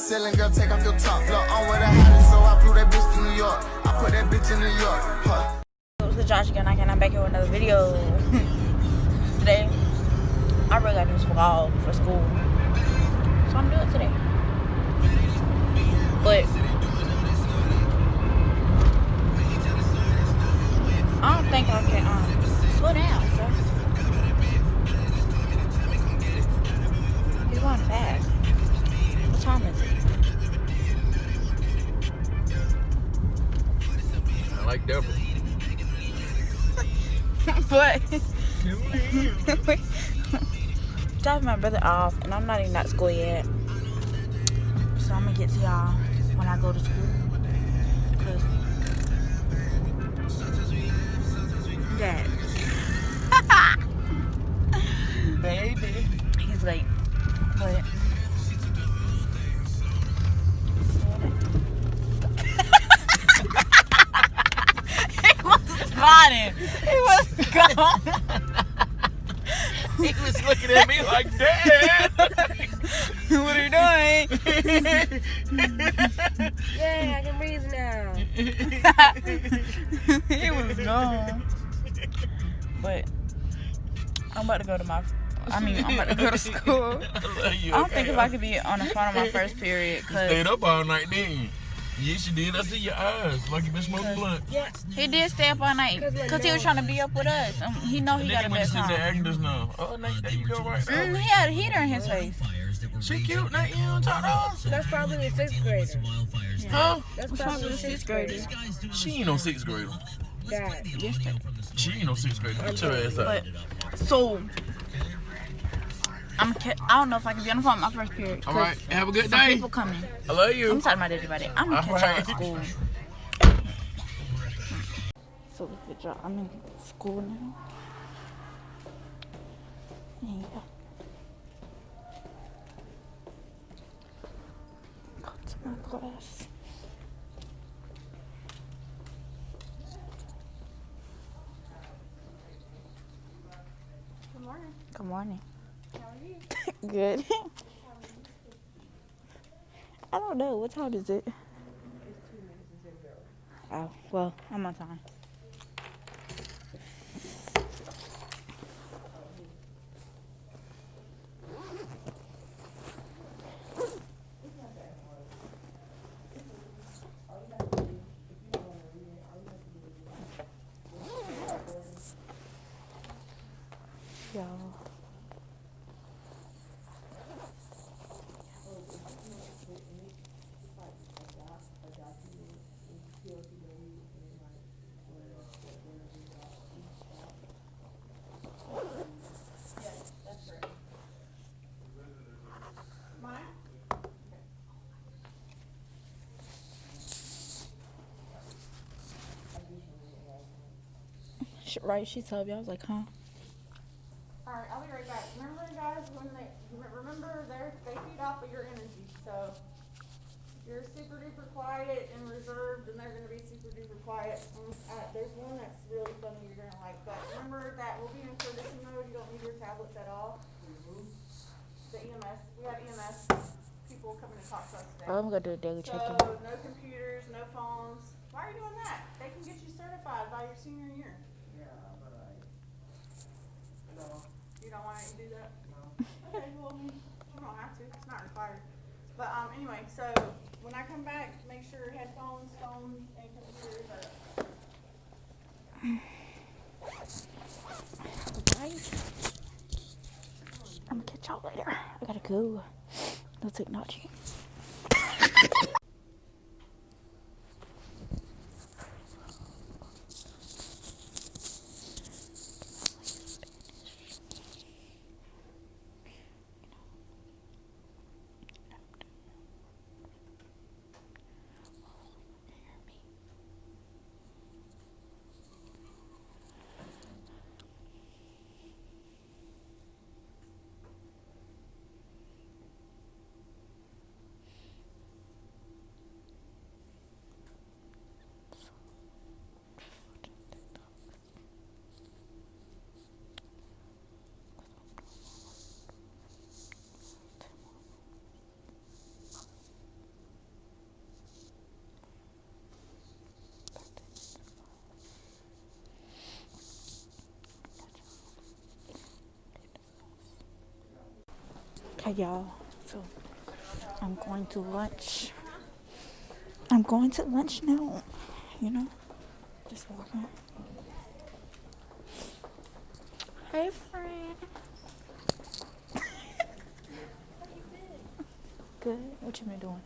ceiling, girl, take off your top. Look, I'm with a hottest, so I flew that bitch to New York. I put that bitch in New York. Huh. It's Josh again. I'm back here with another video. Today, I really got this vlog for school, so I'm doing it today. But I don't think I can slow down, so. He's going fast. What time is it? I like double. What? Dropping my brother off, and I'm not even at school yet. So I'm gonna get to y'all when I go to school. Cause Dad, Baby. he's late, but he was gone. He was gone. He was looking at me like, Dad. What are you doing? Yeah, I can breathe now. He was gone. But I'm about to go to I'm about to go to school. I love you. I don't think if I could be on the phone on my first period. You Cause stayed up all night, didn't you? Yes, you did. I see your eyes. Like you been smoking blunt. Yeah. He did stay up all night because he was trying to be up with us. He know he got a best time. time. Now. Oh, Nate, there you go right there. He had a heater in his face. She cute, Nate. You don't talk to her? That's probably a 6th grader. Huh? That's probably a 6th grader. She ain't no 6th grader. Dad. She ain't no 6th grader. Get your ass out. But, so, I don't know if I can be on the phone my first period. All right. Have a good some day. People coming. I love you. I'm talking about everybody. I'm gonna catch y'all at school. So good job. I'm in school now. Yeah. Go to my class. Good morning. Good morning. How are you? Good. I don't know. What time is it? It's 2 minutes until zero. Oh, well, I'm on time. Y'all. Right, she told me. I was like, huh? Alright, I'll be right back. Remember, guys, they feed off of your energy. So, if you're super duper quiet and reserved, and they're going to be super duper quiet. There's one that's really funny you're going to like. But remember that we'll be in courtesy mode. You don't need your tablets at all. The EMS. We have EMS people coming to talk to us today. I'm going to do a daily check-in. So, no computers, no phones. Why are you doing that? They can get you certified by your senior year. You don't want to do that? No. Okay, well, you don't have to. It's not required. But anyway, so when I come back, make sure headphones, phones, and computers are Right. I'm going to catch y'all later. I got to go. No technology. Hey y'all, so I'm going to lunch. I'm going to lunch now, you know, just walking. Hey friend. Good, what you been doing?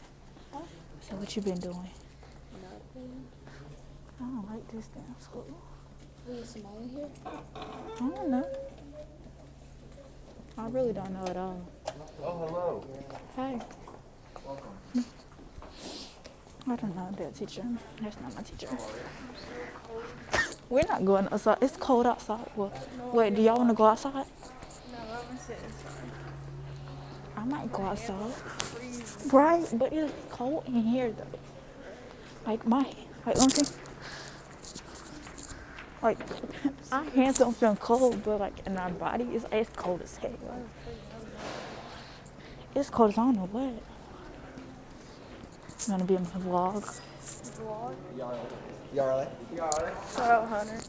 So what you been doing? Nothing. I don't like this damn school. Are you smiling here? I don't know. I really don't know at all. Oh, hello. Hey. I don't know that teacher. That's not my teacher. We're not going outside. It's cold outside. Well, wait, do y'all want to go outside? No, I'm gonna sit inside. I might go outside. Right, but it's cold in here though. Like let me see. Like, our hands don't feel cold, but like in our body, it's cold as hell. It's cold as I don't know what. I'm gonna be in the vlog. Vlog? You alright? Shout out Hunter.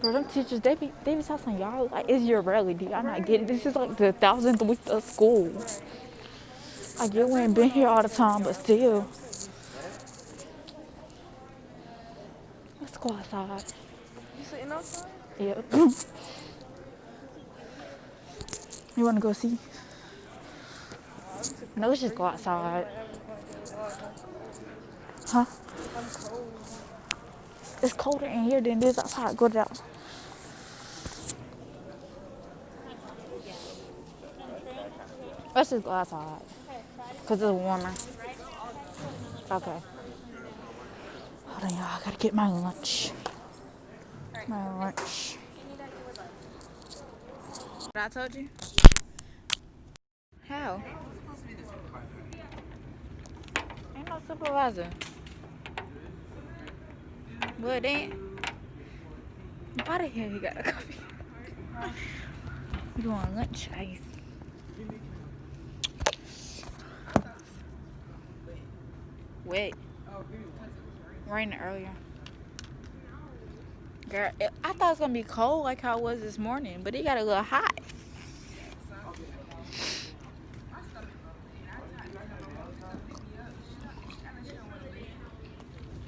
Bro, them teachers, they be talking y'all like it's your rarely. Do y'all not get it? This is like the 1000th week of school. I get we ain't been here all the time, but still. Let's go outside. You sitting outside? Yep. You wanna go see? No, let's just go outside. Huh? I'm cold. It's colder in here than it is outside. Go down. Let's just go outside. Because it's warmer. Okay. Hold on, y'all. I gotta get my lunch. My lunch. What I told you? How? Ain't no supervisor. Well, then. Why the hell you got a coffee? You want lunch ice? Wet. Raining earlier. Girl, I thought it was gonna be cold like how it was this morning, but it got a little hot.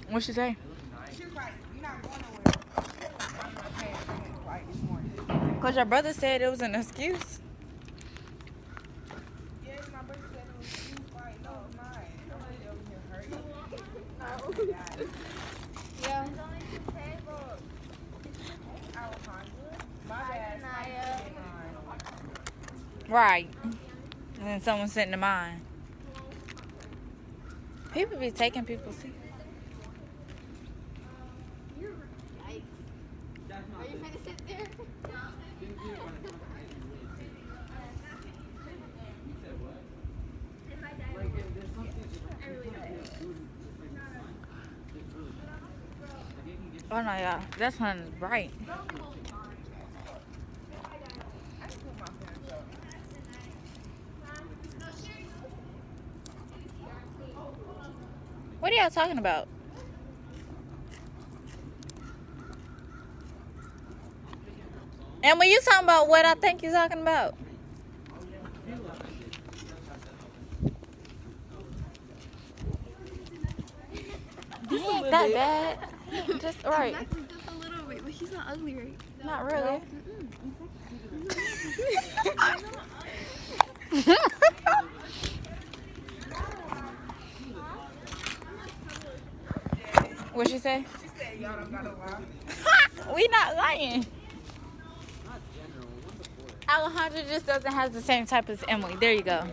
What'd she say? Cause your brother said it was an excuse. Yeah. Right. And then someone sent to mine. People be taking people's seats. Are you gonna sit there? Oh no, y'all. That sun is bright. What are y'all talking about? And when you talking about what I think you're talking about? He ain't that bad. Just right. Just a little bit, but he's not ugly, right? Not really. What'd she say? She said y'all don't gotta lie. We not lying. Alejandra just doesn't have the same type as Emily. There you go.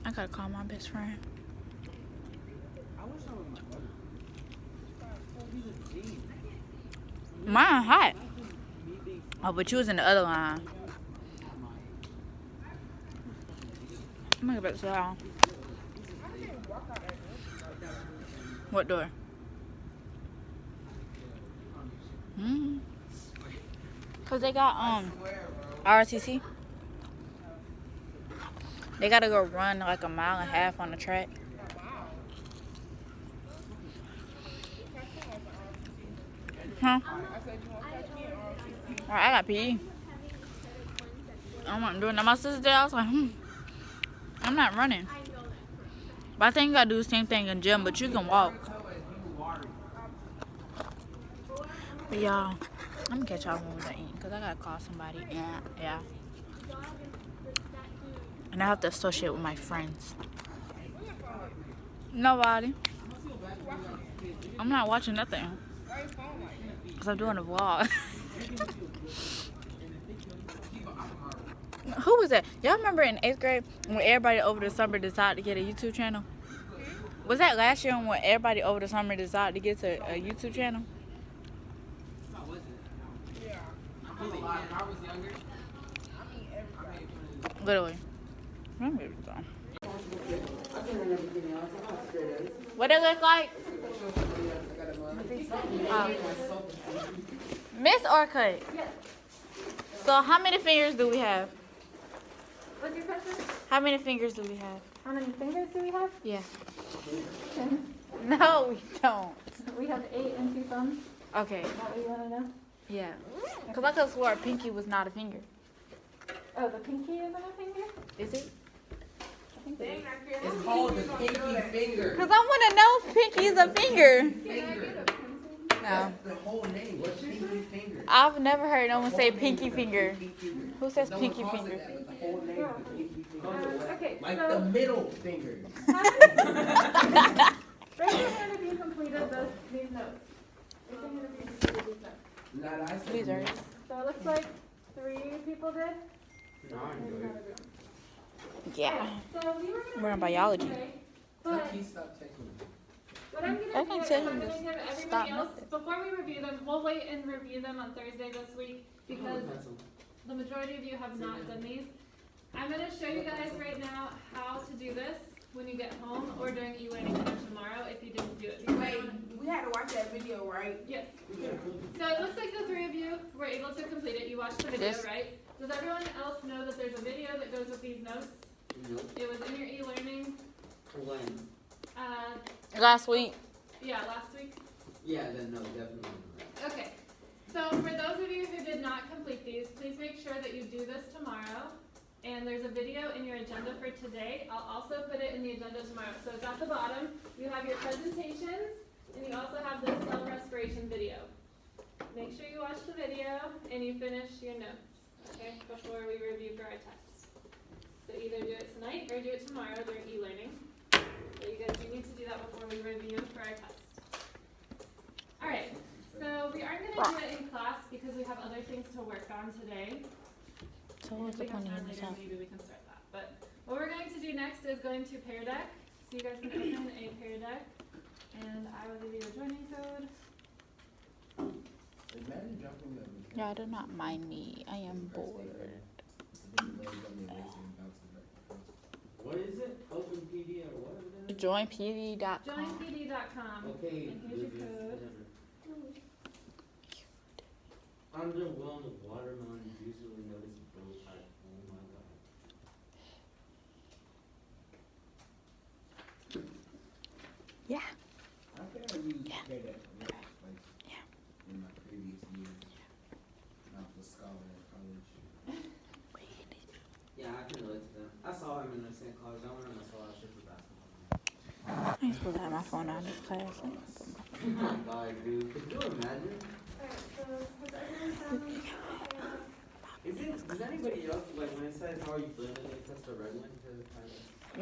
I gotta call my best friend. Mine hot. Oh, but you was in the other line. I'm gonna go back to the house. What door? Cause they got RTC. They gotta go run like a mile and a half on the track. Huh? Alright, I got PE. I'm not doing that. My sister did. I was like, I'm not running. But I think you gotta do the same thing in gym, but you can walk. But y'all, I'm gonna catch y'all when we're eating because I gotta call somebody. Yeah. And I have to associate with my friends. Nobody. I'm not watching nothing. Because I'm doing a vlog. Who was that? Y'all remember in 8th grade when everybody over the summer decided to get a YouTube channel? Was that last year when everybody over the summer decided to get to a YouTube channel? Literally. What it look like? Miss or cut? Yes. So how many fingers do we have? What's your question? How many fingers do we have? How many fingers do we have? Yeah. 10. No, we don't. We have 8 and 2 thumbs. Okay. Is that what you want to know? Yeah. Because I could have swore a pinky was not a finger. Oh, the pinky isn't a finger? Is it? I think it is. It's called the pinky finger. Because I want to know if pinky is a finger. Finger. No. That's the whole name. What's pinky finger? I've never heard no one say pinky finger. Who says No one pinky calls it finger? that, but the whole name is the pinky finger. Okay, Like so the middle finger. raise your hand if you completed these notes. Raise your hand if you completed these notes. Not I said. These are. So it looks like 3 people did. Yeah. So we were We're in gonna biology. review today, but Please stop texting me. what I'm I gonna can do is tell I'm him gonna to give stop everybody else, nothing. before we review them, we'll wait and review them on Thursday this week because the majority of you have not done these. I'm gonna show you guys right now how to do this when you get home or during e-learning time tomorrow if you didn't do it. Wait, we had to watch that video, right? Yes. So it looks like the 3 of you were able to complete it. You watched the video, Yes. right? Does everyone else know that there's a video that goes with these notes? It was in your e-learning. When? Last week. Yeah, last week. Yeah, then no, definitely not. Okay. So for those of you who did not complete these, please make sure that you do this tomorrow. And there's a video in your agenda for today. I'll also put it in the agenda tomorrow. So it's at the bottom. You have your presentations, and you also have this self-respiration video. Make sure you watch the video and you finish your notes, okay, before we review for our test. So either do it tonight or do it tomorrow during e-learning. So you guys do need to do that before we review for our test. All right, so we aren't going to do it in class because we have other things to work on today. So what's If the we have point time of this later, out? maybe we can start that. But what we're going to do next is going to Pear Deck. So you guys can open a Pear Deck, and I will give you a joining code. Imagine jumping up. Y'all do not mind me. I am bored. What is it? OpenPD or whatever that is? Joinpd.com. Joinpd.com. Okay. And here's your code. Underwhelmed watermelon usually notice bow type. Oh my god. Yeah. I think I used that like in my previous years. When I was a scholar in college. Yeah, I can relate to that. I saw him in the same college. I went on a scholarship for basketball. I ain't supposed to have my phone on this class. Oh my god, dude. Could you imagine? Alright, so has everyone Does anybody else, like, when it says how are you feeling, they press the red one? Because it kind of...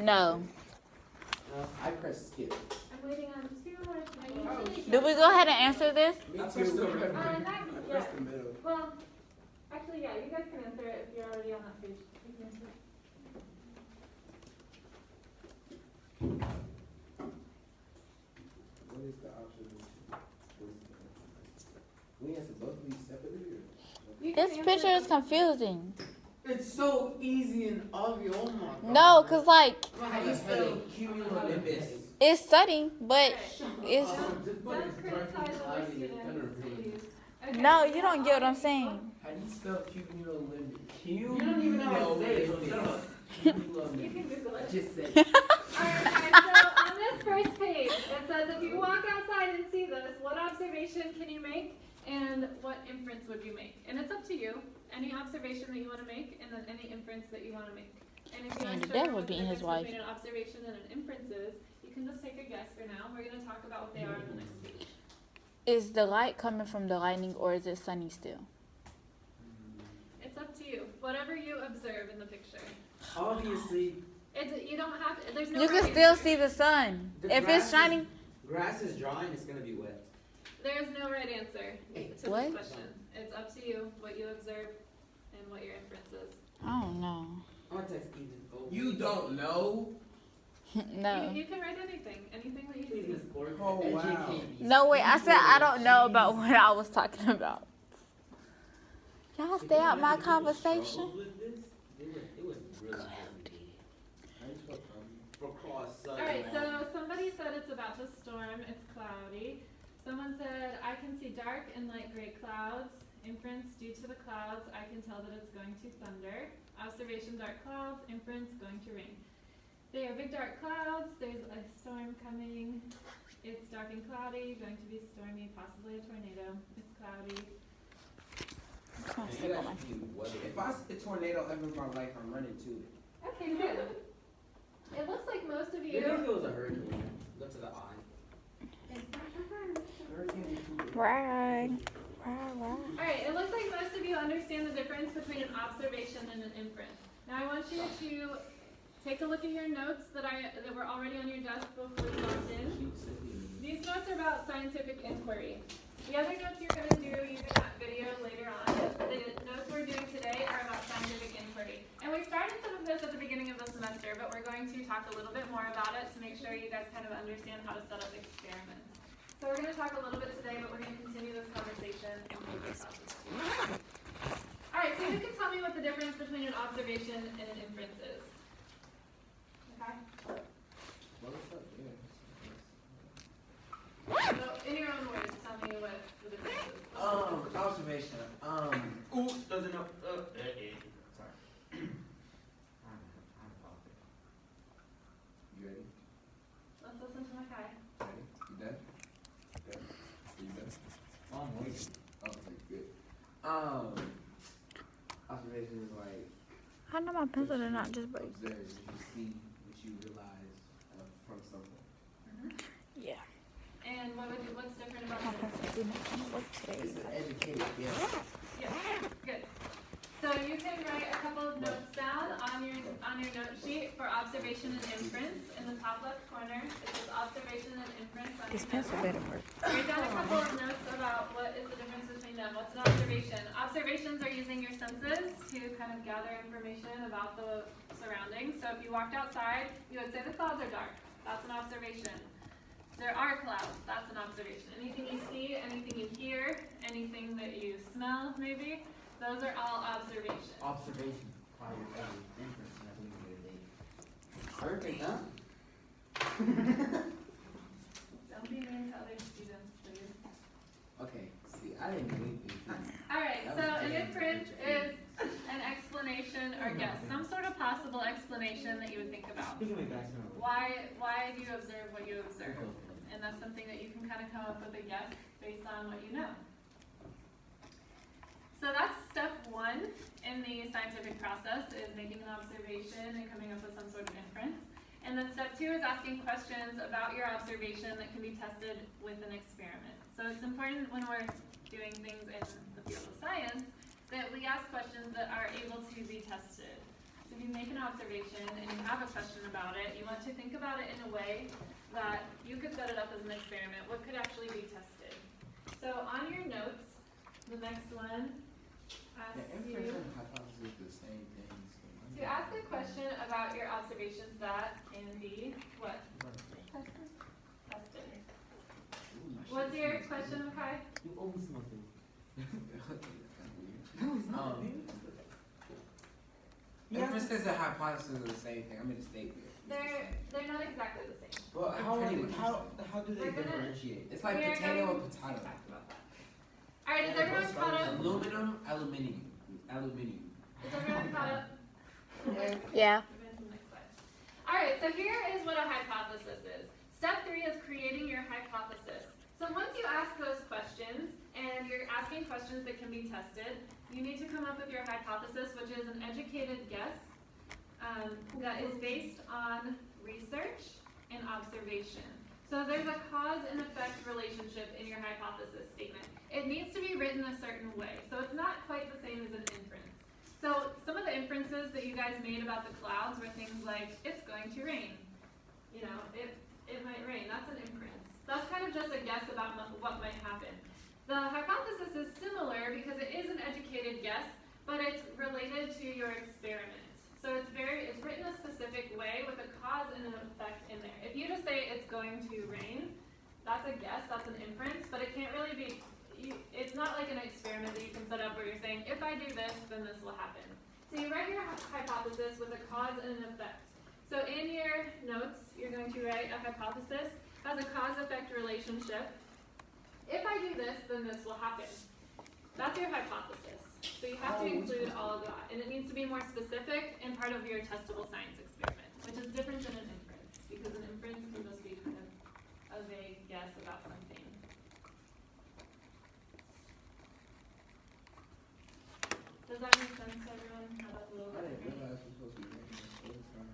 No. No? I pressed skip. I'm waiting on 2 more people. Do we go ahead and answer this? Me I too. pressed the red Not I yet. pressed the middle. Well, actually, yeah, you guys can answer it if you're already on that page. You can answer it. What is the option? We answer both of these separately or? You can This answer picture it. is confusing. It's so easy and obvious. Oh my god. No, because, like, How do you spell cumulonimbus? it's studying, but it's... Don't criticize other students, please. Okay. No, you don't get what I'm saying. How do you spell cumulonimbus? You don't even know how to say it, so shut up. You love You me. can Google I it. just said. Alright, so on this first page, it says if you walk outside and see this, what observation can you make and what inference would you make? And it's up to you. Any observation that you want to make and then any inference that you want to make. And if you're And the unsure devil what the being his difference wife. between an observation and an inference is, you can just take a guess for now. We're going to talk about what they are on the next page. Is the light coming from the lightning or is it sunny still? It's up to you. Whatever you observe in the picture. Obviously, You don't have to, there's no You can right still answer. see the sun. the If grass it's shining, grass is dry and it's gonna be wet. There's no right answer to What? this question. It's up to you what you observe and what your inference is. I don't know. I'm gonna text Ethan. Oh, You don't know? No. You can write anything that you see. Please, Lord, Oh, wow. educate me. No, wait, I said I don't know about what I was talking about. Y'all stay out my conversation. It was really cloudy. For cross Alright, so somebody said it's about to storm, it's cloudy. Someone said, I can see dark and light gray clouds. Inference, due to the clouds, I can tell that it's going to thunder. Observation, dark clouds. Inference, going to rain. They are big dark clouds, there's a storm coming. It's dark and cloudy, going to be stormy, possibly a tornado. It's cloudy. If I see a tornado ever in my life, I'm running to it. Okay, good. It looks like most of Maybe if you. it was a hurricane, go to the eye. Hurricane is too big. Right. Alright, it looks like most of you understand the difference between an observation and an inference. Now I want you to take a look at your notes that were already on your desk before you logged in. These notes are about scientific inquiry. The other notes you're going to do using that video later on, the notes we're doing today are about scientific inquiry. And we started some of this at the beginning of the semester, but we're going to talk a little bit more about it to make sure you guys kind of understand how to set up experiments. So we're going to talk a little bit today, but we're going to continue this conversation in future classes too. Alright, so you can tell me what the difference between an observation and an inference is. Okay? So, in your own words, tell me what the difference is. Observation. Ooh, doesn't know. Sorry. You ready? Let's listen to Makai. Ready? You done? Good. You done? I'm waiting. Okay, good. Observation is like I know my pencil did not just break. observe, you see what you realize from something. Yeah. And what's different about My this? pencil did not work today. It's an educated guess. Yeah, good. So you can write a couple of notes down on your note sheet for observation and inference. In the top left corner, it says observation and inference on This your pencil note. better work. Write down a couple of notes about what is the difference between them. What's an observation? Observations are using your senses to kind of gather information about the surroundings. So if you walked outside, you would say the clouds are dark. That's an observation. There are clouds. That's an observation. Anything you see, anything you hear, anything that you smell, maybe, those are all observations. Observation. Prior inference. And I think we get a date. Perfect, huh? Don't be mean to other students, please. Okay, see, I didn't do anything. Alright, That so was an good. inference is an explanation or guess, some sort of possible explanation that you would think about. We can make that sound. Why do you observe what you observe? And that's something that you can kind of come up with a guess based on what you know. So that's step one in the scientific process, is making an observation and coming up with some sort of inference. And then step two is asking questions about your observation that can be tested with an experiment. So it's important when we're doing things in the field of science that we ask questions that are able to be tested. So if you make an observation and you have a question about it, you want to think about it in a way that you could set it up as an experiment. What could actually be tested? So on your notes, the next one asks The you inference and hypothesis is the same things. to ask a question about your observations that can be what? Tested. What's your question, Makai? You owe me something. Inferences and hypothesis are the same thing. I'm in the state there. They're not exactly the same. Well, how Pretty much. how do they We're gonna- differentiate? It's like We are potato going and to potato. talk about that. All right, is everyone caught up? Aluminum, aluminium. Is everyone caught up? Yeah. Alright, so here is what a hypothesis is. Step 3 is creating your hypothesis. So once you ask those questions, and you're asking questions that can be tested, you need to come up with your hypothesis, which is an educated guess that is based on research and observation. So there's a cause and effect relationship in your hypothesis statement. It needs to be written a certain way, so it's not quite the same as an inference. So some of the inferences that you guys made about the clouds were things like, it's going to rain. You know, it might rain. That's an inference. That's kind of just a guess about what might happen. The hypothesis is similar because it is an educated guess, but it's related to your experiment. So it's written a specific way with a cause and an effect in there. If you just say it's going to rain, that's a guess, that's an inference, but it can't really be, it's not like an experiment that you can set up where you're saying, if I do this, then this will happen. So you write your hypothesis with a cause and an effect. So in your notes, you're going to write a hypothesis has a cause-effect relationship. If I do this, then this will happen. That's your hypothesis. So you have to include all of that. And it needs to be more specific and part of your testable science experiment, which is different than an inference, because an inference can just be kind of a vague guess about something. Does that make sense to everyone? How that's a little bit different? realize we're supposed to be making this full time.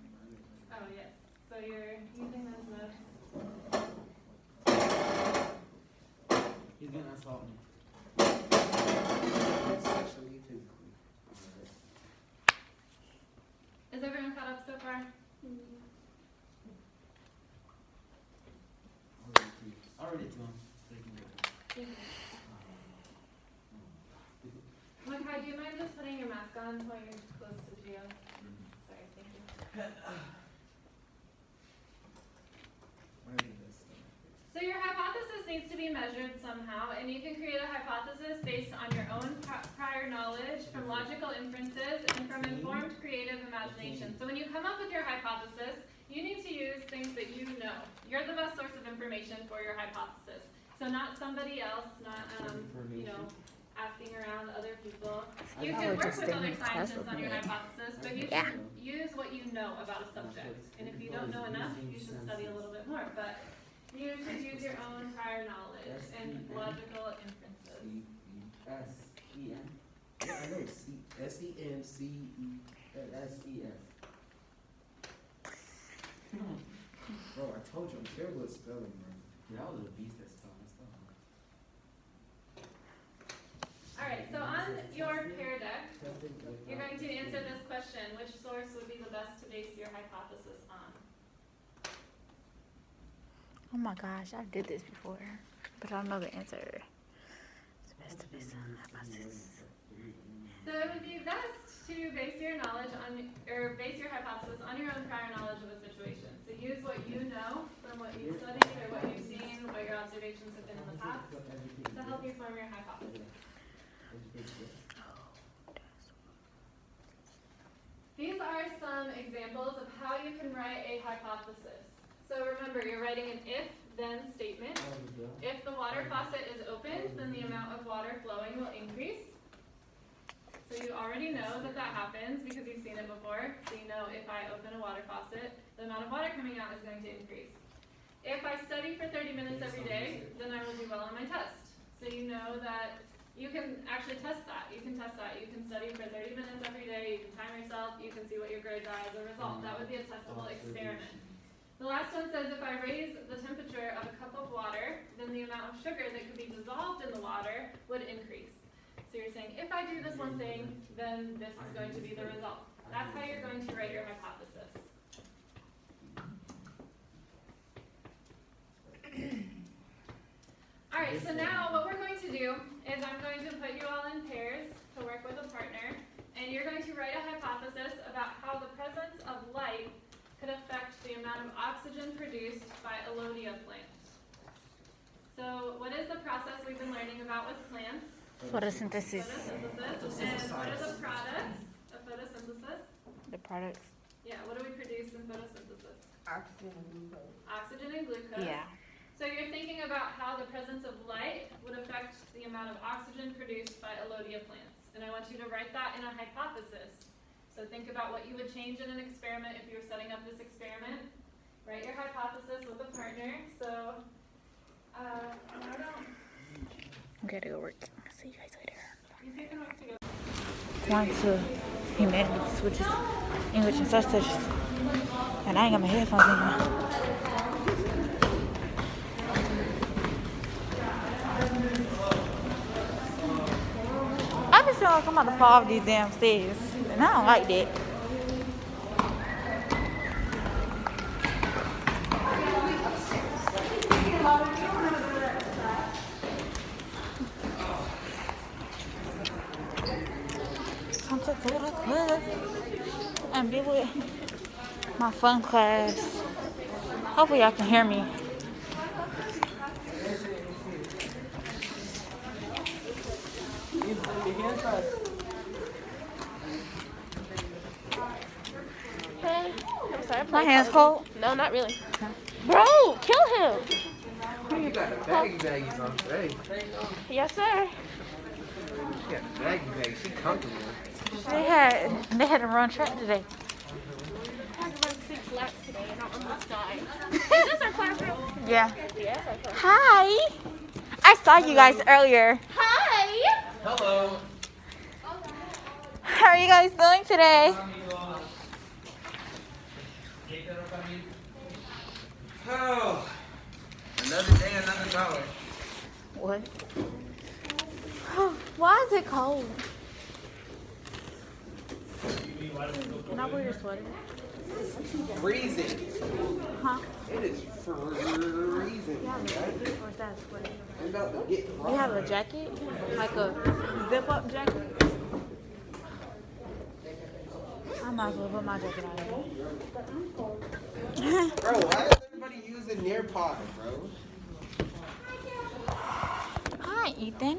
Oh, yes. So you're using those notes. He's gonna assault me. Sexually, physically. Is everyone caught up so far? Already to him. So you can go. Makai, do you mind just putting your mask on while you're close to Gio? Sorry, thank you. So your hypothesis needs to be measured somehow, and you can create a hypothesis based on your own prior knowledge, from logical inferences, and from informed creative imagination. So when you come up with your hypothesis, you need to use things that you know. You're the best source of information for your hypothesis. So not somebody else, not asking around other people. You can work with other scientists on your hypothesis, but you should use what you know about a subject. And if you don't know enough, you should study a little bit more. But you should use your own prior knowledge and logical inferences. S-E-N. Yeah, I know. S-E-N-C-E. S-E-S. Bro, I told you I'm terrible at spelling, bro. That was a beast that spelled my stuff. Alright, so on your pear deck, you're going to answer this question. Which source would be the best to base your hypothesis on? Oh my gosh, I did this before, but I don't know the answer. It's best to base on hypothesis. So it would be best to base your knowledge on, or base your hypothesis on your own prior knowledge of a situation. So use what you know from what you've studied or what you've seen, what your observations have been in the past, to help you form your hypothesis. These are some examples of how you can write a hypothesis. So remember, you're writing an if-then statement. If the water faucet is opened, then the amount of water flowing will increase. So you already know that that happens because you've seen it before. So you know if I open a water faucet, the amount of water coming out is going to increase. If I study for 30 minutes every day, then I will do well on my test. So you know that you can actually test that. You can test that. You can study for 30 minutes every day. You can time yourself. You can see what your grades are as a result. That would be a testable experiment. The last one says if I raise the temperature of a cup of water, then the amount of sugar that could be dissolved in the water would increase. So you're saying, if I do this one thing, then this is going to be the result. That's how you're going to write your hypothesis. Alright, so now what we're going to do is I'm going to put you all in pairs to work with a partner, and you're going to write a hypothesis about how the presence of light could affect the amount of oxygen produced by Alodia plants. So what is the process we've been learning about with plants? Photosynthesis. Photosynthesis. And what are the products of photosynthesis? The products. Yeah, what do we produce in photosynthesis? Oxygen and glucose. Oxygen and glucose. Yeah. So you're thinking about how the presence of light would affect the amount of oxygen produced by Alodia plants. And I want you to write that in a hypothesis. So think about what you would change in an experiment if you were setting up this experiment. Write your hypothesis with a partner. So, I don't. I'm gonna go work. See you guys later. You two can work together. One to humanities, which is English and social studies. And I ain't got my headphones in here. I just feel like I'm about to fall off these damn stairs. And I don't like that. Time to go to class and be with my fun class. Hopefully y'all can hear me. Hey, I'm sorry. My hands cold. No, not really. Bro, kill him. You got the baggies on today. Yes, sir. You got the baggies. She comfortable. They had to run track today. I had to run 6 laps today and I almost died. Is this our classroom? Yeah. Yes, our classroom. Hi. I saw you guys earlier. Hi. Hello. How are you guys doing today? Oh, another day, another dollar. What? Why is it cold? Can I wear your sweater? Freezing. Huh? It is freezing. Where's that sweater? I'm about to get You have a jacket? Like a zip-up jacket? I might as well put my jacket on. Bro, why is everybody using Nearpod, bro? Hi, Ethan.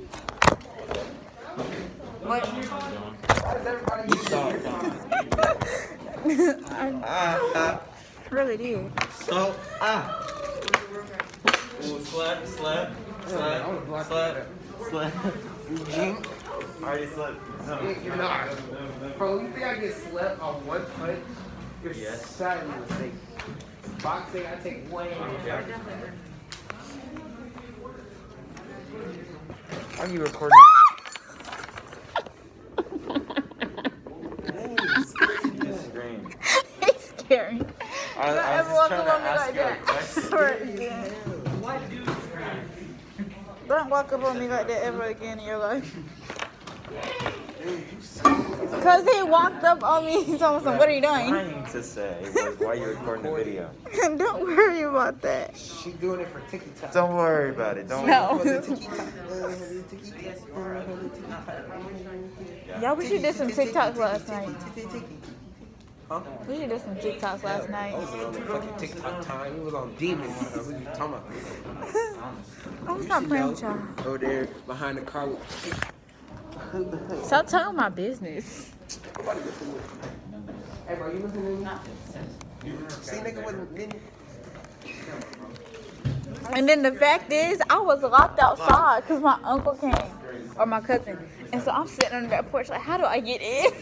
What? Why does everybody using Nearpod? Really did. So, Ooh, slap. Already slept. No. You're not. Bro, you think I get slept on one punch? You're sadly mistaken. Boxing, I take way more. Are you recording? He's scary. I was Everyone just trying look to at me ask like you a that. I question. swear again. Don't walk up on me like that ever again in your life. Because he walked up on me and told me, what are you doing? Trying to say was why you're recording the video. Don't worry about that. She's doing it for TikTok. Don't worry about it. Don't No. Yeah, we should do some TikToks last night. Huh? We should do some TikToks last night. I wasn't on the fucking TikTok time. It was on Demon. What are you talking about? I was not playing with y'all. Over there behind the car with. Stop telling my business. Nobody listening. Hey, bro, you listening to me? See, nigga wasn't. And then the fact is, I was locked outside because my uncle came, or my cousin. And so I'm sitting on that porch like, how do I get in?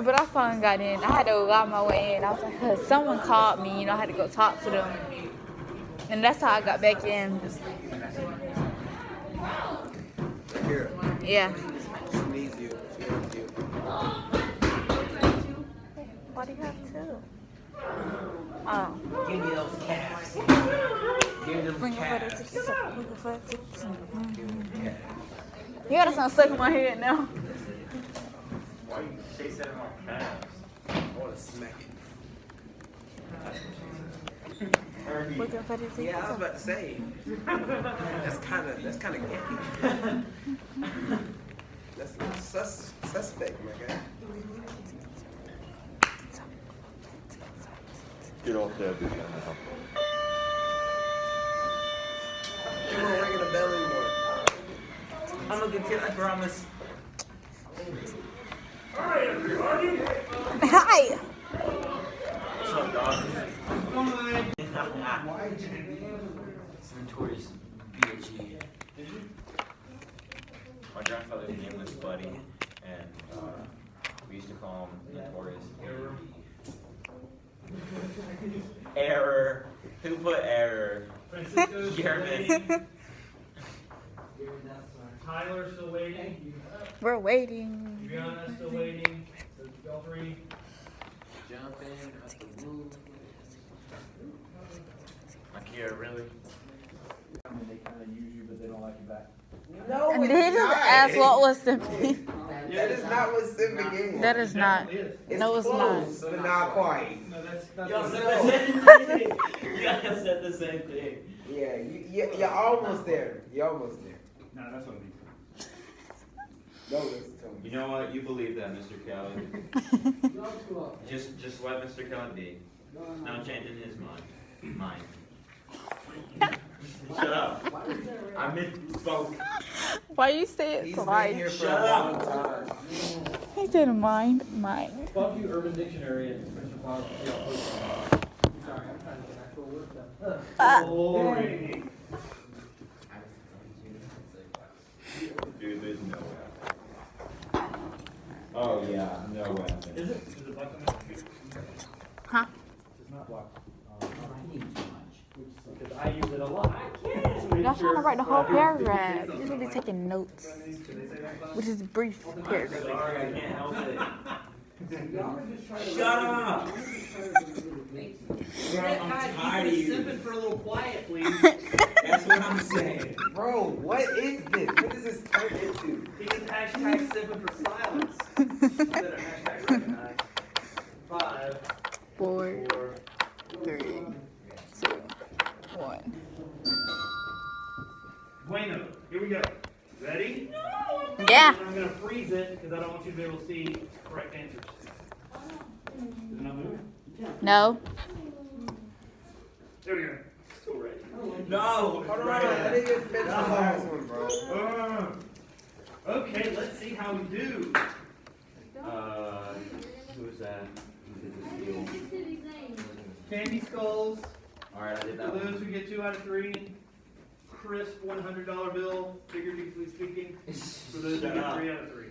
But I finally got in. I had to lock my way in. I was like, huh, someone called me, you know, I had to go talk to them. And that's how I got back in. Here. Yeah. She needs you. She wants you. Why do you have two? Oh. Give me those calves. Give me them calves. You gotta sound stuck in my head now. Why you chasing my calves? I want to smack it. Yeah, I was about to say. That's kind of icky. That's suspect, my guy. Get off there, dude. You won't ring the bell anymore. I'm a good kid, I promise. Hi. What's up, dog? It's notorious BHE. My grandfather's name was Buddy, and We used to call him Notorious Error. Error. Who put error? Francisco's still German. waiting. Tyler's still waiting. We're waiting. Brianna's still waiting. So y'all three. Jump in. Up the move. Akira, really? They kind of use you, but they don't like you back. No, And it's he just not. asked what was simping. That is not what Simba is. That is not. It's No, it's not. close, but not quite. No, that's Y'all what said it the is. same thing. You guys said the same thing. Yeah, you're almost there. You're almost there. No, that's what it means. No, listen to me. You know what? You believe that, Mr. Kelly. Just let Mr. Kelly be. Not changing his mind. Shut up. I misspoke. Why you say it He's twice? been here for Shut a up. long time. He said mind. Fuck you, Urban Dictionary and Mr. Power. Sorry, I'm trying to get actual words down. Boring. Dude, there's no way. Oh, yeah, no way. Is it black on the street? Huh? It's not black. I need too much. Because I use it a lot. I can't. Y'all trying to write the whole paragraph. You should be taking notes, which is brief paragraph. Sorry, I can't help it. Shut up! Bro, I'm tired of you. Sipping for a little quiet, please. That's what I'm saying. Bro, what is this? What does this turn into? He just hashtag sipping for silence. Instead of hashtag recognize. 5, 4, 3, 2, 1. Bueno, here we go. Ready? Yeah. And I'm going to freeze it because I don't want you to be able to see correct answers. Does it not move? No. There we go. Still ready. No, hold on. I didn't even finish the last one, bro. Okay, let's see how we do. Who was that? Candy skulls. Alright, I did For that those one. who get 2 out of 3. Crisp $100 bill, figuratively speaking. For those who Shut get up. 3 out of 3.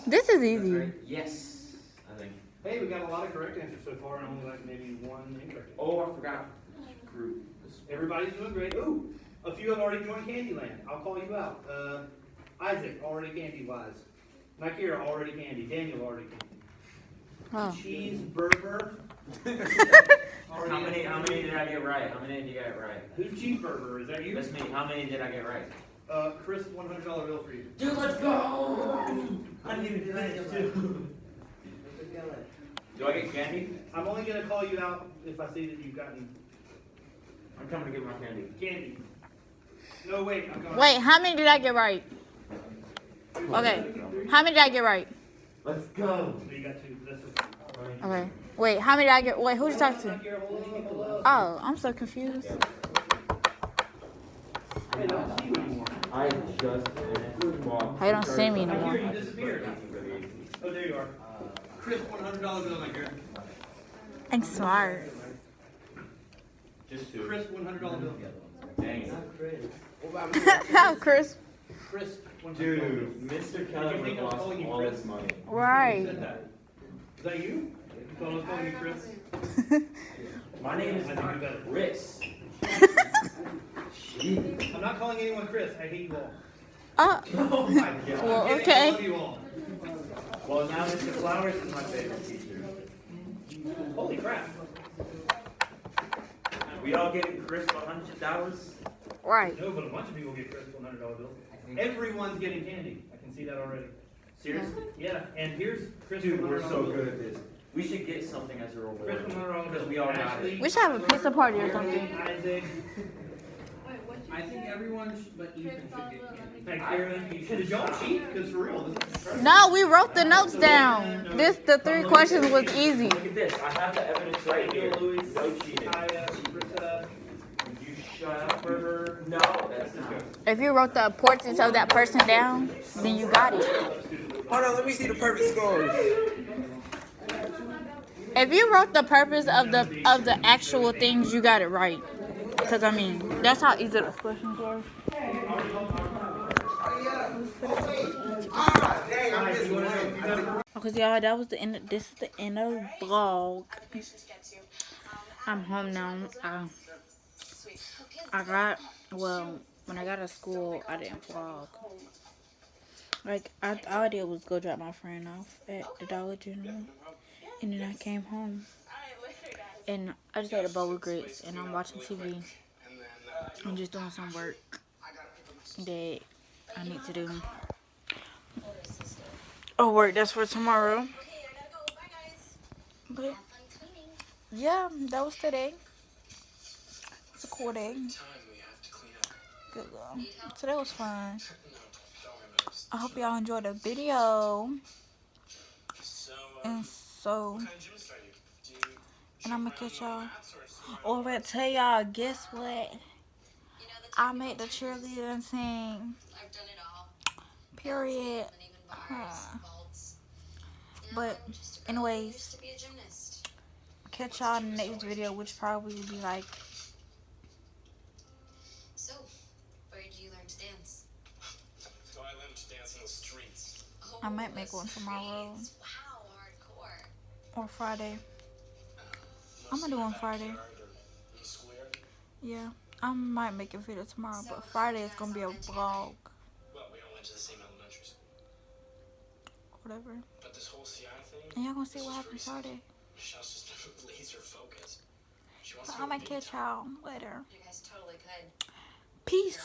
This is easy. Yes, I think. Hey, we got a lot of correct answers so far, and only like maybe 1 incorrect. Oh, I forgot. Group. Everybody's doing great. Ooh, a few have already joined Candyland. I'll call you out. Isaac, already candy-wise. Nakira, already candy. Daniel, already candy. Oh. Cheeseburger. How many did I get right? How many did you get right? Who's Cheeseburger? Is that you? That's me. How many did I get right? Crisp $100 bill for you. Dude, let's go! I didn't even do that too. Do I get candy? I'm only going to call you out if I see that you've gotten I'm coming to get my candy. candy. No, wait. I'm going. Wait, how many did I get right? Okay. How many did I get right? Let's go. So you got 2. That's okay. Okay. Wait, how many did I get? Wait, who'd you talk to? Nakira, hold up. Oh, I'm so confused. Hey, I don't see you anymore. I just finished. Well, How you don't see me anymore? Nakira, you disappeared. Oh, there you are. Crisp $100 bill, Nakira. I'm smart. Just 2. Crisp $100 bill. Dang it. What about me? How crisp? Crisp $100 Dude, Mr. Kelly would have lost all his money. Who Right. said that? Is that you? You thought I was calling you Chris? My name is I think not you better. Chris. Jeez. I'm not calling anyone Chris. I hate you all. Oh, Oh my god. well, I okay. love you all. Well, now Mr. Flowers is my favorite teacher. Holy crap. We all getting Chris $100? Right. No, but a bunch of people get Chris $100 bills. Everyone's getting candy. I can see that already. Seriously? Yeah, and here's Chris Dude, $100 we're so bill. good at this. We should get something as a Chris reward. $100 bill. Because we all got Ashley, it. We should have a pizza party or something. Isaac, I think everyone, but Ethan should get candy. thank I you. think you should Did y'all stop. cheat? Because for real, this is incredible. No, we wrote the notes down. The 3 questions was easy. Look at this. I have the evidence right here. Louis, No cheating. Kaya, Rita. You shut up, Berber. No, that's not. If you wrote the importance of that person down, then you got it. Hold on, let me see the perfect scores. If you wrote the purpose of the actual things, you got it right. Because I mean, that's how easy those questions were. Cause y'all, that was the end. This is the end of the vlog. I'm home now. When I got to school, I didn't vlog. Like, all I did was go drop my friend off at the Dollar General, and then I came home, and I just had a bowl of grits, and I'm watching TV. I'm just doing some work that I need to do. Oh, work that's for tomorrow. But yeah, that was today. It's a cool day. Good girl. Today was fun. I hope y'all enjoyed the video. And I'm gonna catch y'all. Oh, I'm gonna tell y'all, guess what? I made the cheerleading team. Period. But anyways, catch y'all in the next video, which probably will be like. So, where did you learn to dance? So I learned to dance in the streets. I might make one tomorrow. Wow, hardcore. Or Friday. I'm gonna do one Friday. Yeah, I might make a video tomorrow, but Friday is gonna be a vlog. Well, we all went to the same elementary school. Whatever. But this whole CI thing. And y'all gonna see what happens Friday. Michelle's just laser focused. I'm gonna catch y'all later. You guys totally could. Peace.